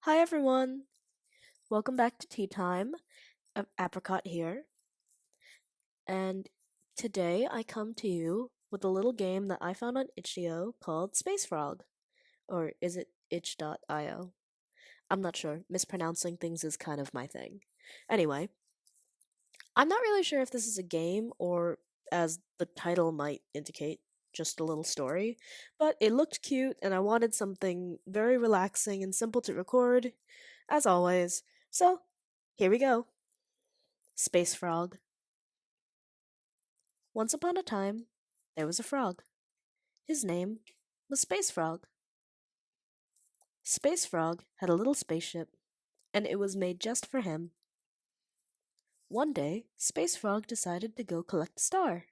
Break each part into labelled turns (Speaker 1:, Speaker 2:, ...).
Speaker 1: Hi everyone! Welcome back to Tea Time. Apricot here, and today I come to you with a little game that I found on itch.io called Space Frog. Or is it itch.io? I'm not sure. Mispronouncing things is kind of my thing. Anyway, I'm not really sure if this is a game or, as the title might indicate, just a little story, but it looked cute and I wanted something very relaxing and simple to record, as always. So, here we go. Space Frog. Once upon a time, there was a frog. His name was Space Frog. Space Frog had a little spaceship, and it was made just for him. One day, Space Frog decided to go collect a star.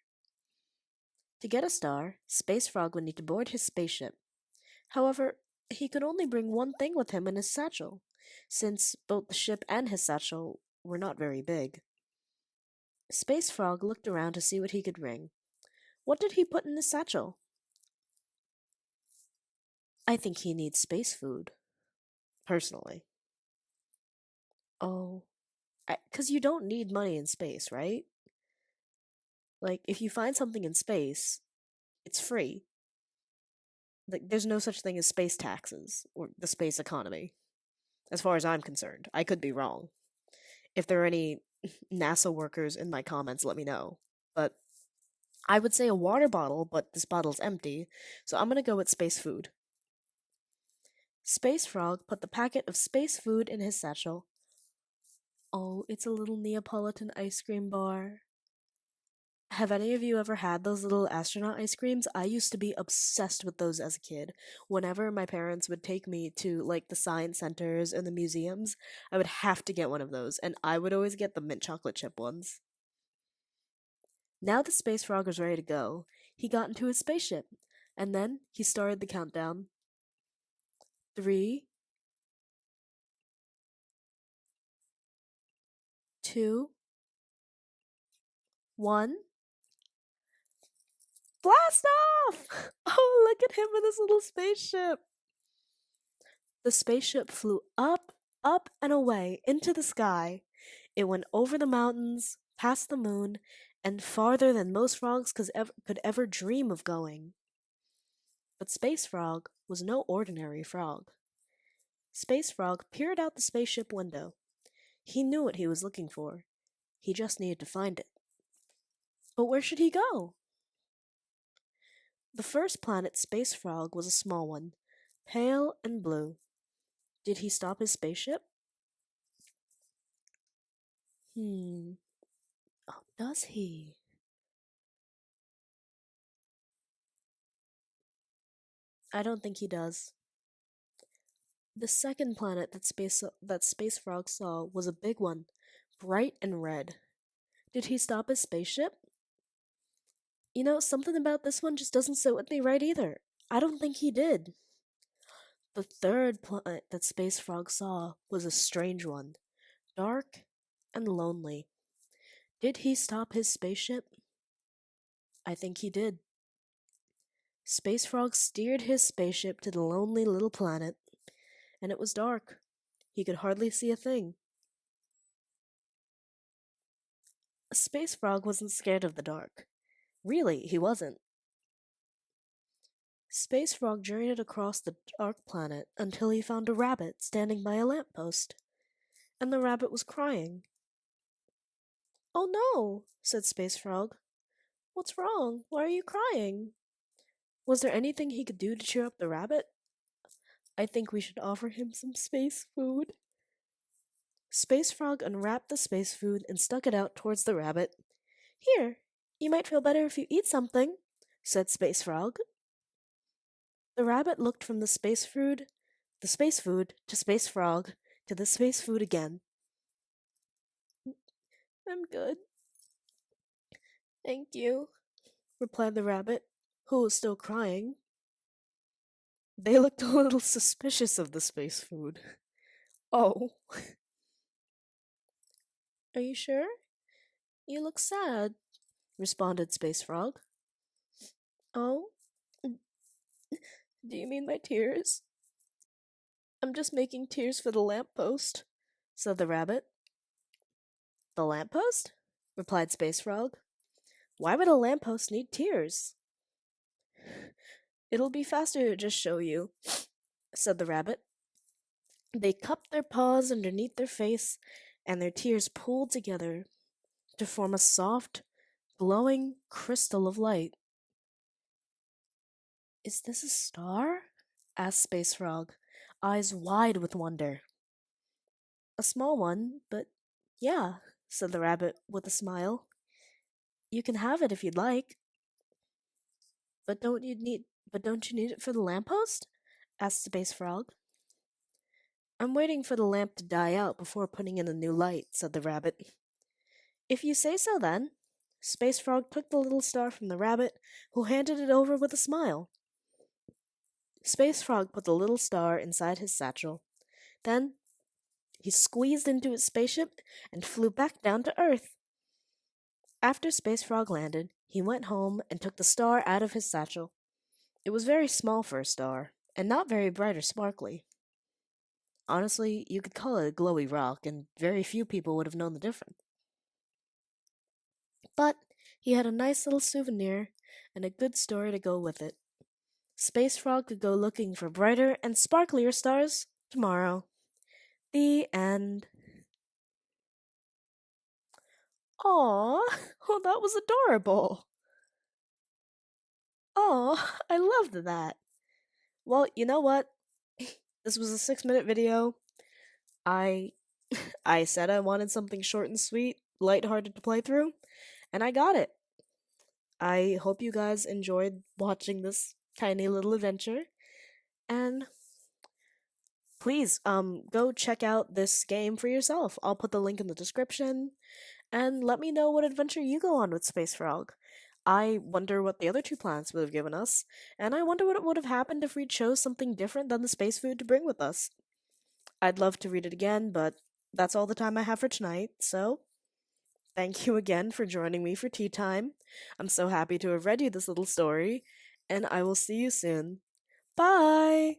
Speaker 1: To get a star, Space Frog would need to board his spaceship. However, he could only bring one thing with him in his satchel, since both the ship and his satchel were not very big. Space Frog looked around to see what he could bring. What did he put in his satchel? I think he needs space food, personally. Oh, because you don't need money in space, right? Like, if you find something in space, it's free. Like, there's no such thing as space taxes or the space economy, as far as I'm concerned. I could be wrong. If there are any NASA workers in my comments, let me know. But I would say a water bottle, but this bottle's empty, so I'm gonna go with space food. Space Frog put the packet of space food in his satchel. Oh, it's a little Neapolitan ice cream bar. Have any of you ever had those little astronaut ice creams? I used to be obsessed with those as a kid. Whenever my parents would take me to like the science centers and the museums, I would have to get one of those, and I would always get the mint chocolate chip ones. Now the space frog was ready to go. He got into his spaceship, and then he started the countdown. Three, two, one. Blast off! Oh, look at him with his little spaceship. The spaceship flew up, up, and away into the sky. It went over the mountains, past the moon, and farther than most frogs could ever dream of going. But Space Frog was no ordinary frog. Space Frog peered out the spaceship window. He knew what he was looking for. He just needed to find it. But where should he go? The first planet Space Frog was a small one, pale and blue. Did he stop his spaceship? Hmm. Oh, does he? I don't think he does. The second planet that Space Frog saw was a big one, bright and red. Did he stop his spaceship? Something about this one just doesn't sit with me right either. I don't think he did. The third planet that Space Frog saw was a strange one, dark and lonely. Did he stop his spaceship? I think he did. Space Frog steered his spaceship to the lonely little planet, and it was dark. He could hardly see a thing. Space Frog wasn't scared of the dark. Really, he wasn't. Space Frog journeyed across the dark planet until he found a rabbit standing by a lamppost, and the rabbit was crying. Oh no, said Space Frog. What's wrong? Why are you crying? Was there anything he could do to cheer up the rabbit? I think we should offer him some space food. Space Frog unwrapped the space food and stuck it out towards the rabbit. Here, you might feel better if you eat something, said Space Frog. The rabbit looked from the space food, to Space Frog, to the space food again. I'm good. Thank you, replied the rabbit, who was still crying. They looked a little suspicious of the space food. Oh, are you sure? You look sad, responded Space Frog. Oh, do you mean my tears? I'm just making tears for the lamppost, said the rabbit. The lamppost? Replied Space Frog. Why would a lamppost need tears? It'll be faster to just show you, said the rabbit. They cupped their paws underneath their face, and their tears pooled together to form a soft, glowing crystal of light. Is this a star? Asked Space Frog, eyes wide with wonder. A small one, but yeah, said the rabbit with a smile. You can have it if you'd like. But don't you need it for the lamppost? Asked Space Frog. I'm waiting for the lamp to die out before putting in a new light, said the rabbit. If you say so then. Space Frog took the little star from the rabbit, who handed it over with a smile. Space Frog put the little star inside his satchel. Then he squeezed into his spaceship and flew back down to Earth. After Space Frog landed, he went home and took the star out of his satchel. It was very small for a star, and not very bright or sparkly. Honestly, you could call it a glowy rock, and very few people would have known the difference. But he had a nice little souvenir and a good story to go with it. Space Frog could go looking for brighter and sparklier stars tomorrow. The end. Aww, oh, that was adorable. Aw, I loved that. Well, you know what? This was a 6-minute video. I I said I wanted something short and sweet, lighthearted to play through, and I got it. I hope you guys enjoyed watching this tiny little adventure, and please go check out this game for yourself. I'll put the link in the description, and let me know what adventure you go on with Space Frog. I wonder what the other two planets would have given us, and I wonder what would have happened if we chose something different than the space food to bring with us. I'd love to read it again, but that's all the time I have for tonight, so thank you again for joining me for tea time. I'm so happy to have read you this little story, and I will see you soon. Bye!